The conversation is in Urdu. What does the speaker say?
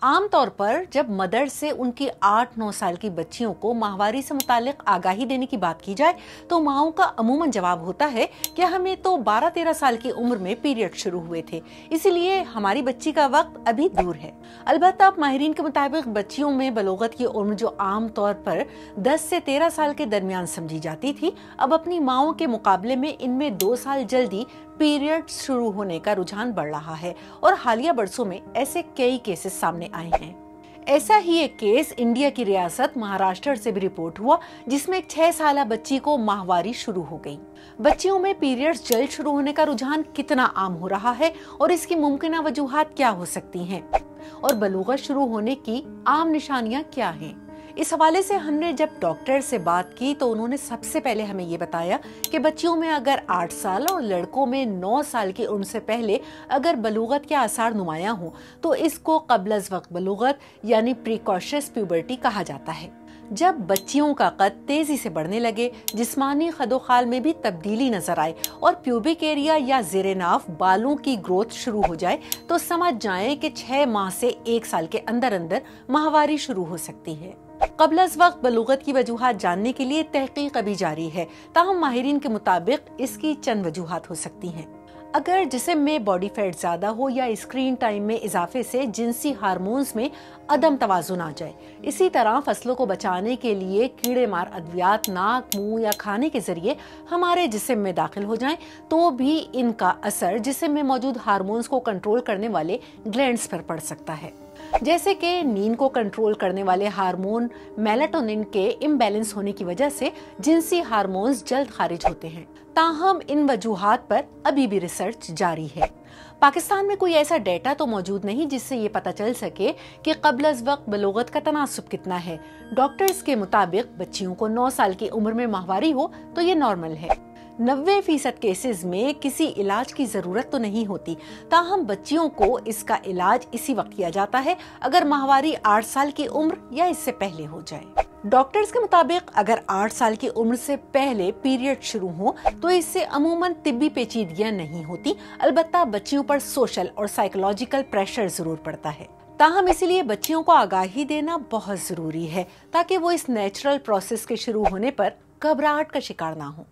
عام طور پر جب مدر سے ان کی 8-9 سال کی بچیوں کو ماہواری سے متعلق آگاہی دینے کی بات کی جائے تو ماؤں کا عموماً جواب ہوتا ہے کہ ہمیں تو 12-13 سال کی عمر میں پیریڈ شروع ہوئے تھے، اسی لیے ہماری بچی کا وقت ابھی دور ہے۔ البتہ اب ماہرین کے مطابق بچیوں میں بلوغت کی عمر جو عام طور پر 10 سے 13 سال کے درمیان سمجھی جاتی تھی، اب اپنی ماؤں کے مقابلے میں ان میں 2 سال جلدی پیریڈ شروع ہونے کا رجحان بڑھ رہا ہے اور حالیہ برسوں میں ایسے کئی کیسز سامنے آئے ہیں۔ ایسا ہی ایک کیس انڈیا کی ریاست مہاراشٹر سے بھی رپورٹ ہوا، جس میں ایک 6 سالہ بچی کو ماہواری شروع ہو گئی۔ بچیوں میں پیریڈز جلد شروع ہونے کا رجحان کتنا عام ہو رہا ہے اور اس کی ممکنہ وجوہات کیا ہو سکتی ہیں، اور بلوغت شروع ہونے کی عام نشانیاں کیا ہیں؟ اس حوالے سے ہم نے جب ڈاکٹر سے بات کی تو انہوں نے سب سے پہلے ہمیں یہ بتایا کہ بچیوں میں اگر 8 سال اور لڑکوں میں 9 سال کی عمر سے پہلے اگر بلوغت کے آثار نمایاں ہوں تو اس کو قبل از وقت بلوغت یعنی پریکاشس پیوبرٹی کہا جاتا ہے۔ جب بچیوں کا قد تیزی سے بڑھنے لگے، جسمانی خد و خال میں بھی تبدیلی نظر آئے اور پیوبک ایریا یا زیر ناف بالوں کی گروتھ شروع ہو جائے تو سمجھ جائیں کہ 6 ماہ سے 1 سال کے اندر اندر ماہواری شروع ہو سکتی ہے۔ قبل از وقت بلوغت کی وجوہات جاننے کے لیے تحقیق ابھی جاری ہے، تاہم ماہرین کے مطابق اس کی چند وجوہات ہو سکتی ہیں۔ اگر جسم میں باڈی فیٹ زیادہ ہو یا اسکرین ٹائم میں اضافے سے جنسی ہارمونز میں عدم توازن آ جائے، اسی طرح فصلوں کو بچانے کے لیے کیڑے مار ادویات ناک، منہ یا کھانے کے ذریعے ہمارے جسم میں داخل ہو جائیں تو بھی ان کا اثر جسم میں موجود ہارمونز کو کنٹرول کرنے والے گلینڈز پر پڑ سکتا ہے۔ جیسے کہ نیند کو کنٹرول کرنے والے ہارمون میلاٹونن کے امبیلنس ہونے کی وجہ سے جنسی ہارمونز جلد خارج ہوتے ہیں۔ تاہم ان وجوہات پر ابھی بھی ریسرچ جاری ہے۔ پاکستان میں کوئی ایسا ڈیٹا تو موجود نہیں جس سے یہ پتہ چل سکے کہ قبل از وقت بلوغت کا تناسب کتنا ہے۔ ڈاکٹرز کے مطابق بچیوں کو 9 سال کی عمر میں ماہواری ہو تو یہ نارمل ہے۔ 90% کیسز میں کسی علاج کی ضرورت تو نہیں ہوتی، تاہم بچیوں کو اس کا علاج اسی وقت کیا جاتا ہے اگر ماہواری 8 سال کی عمر یا اس سے پہلے ہو جائے۔ ڈاکٹرز کے مطابق اگر 8 سال کی عمر سے پہلے پیریڈ شروع ہو تو اس سے عموماً طبی پیچیدگیاں نہیں ہوتی، البتہ بچیوں پر سوشل اور سائیکولوجیکل پریشر ضرور پڑتا ہے۔ تاہم اسی لیے بچیوں کو آگاہی دینا بہت ضروری ہے تاکہ وہ اس نیچرل پروسیس کے شروع ہونے پر گھبراہٹ کا شکار نہ ہوں۔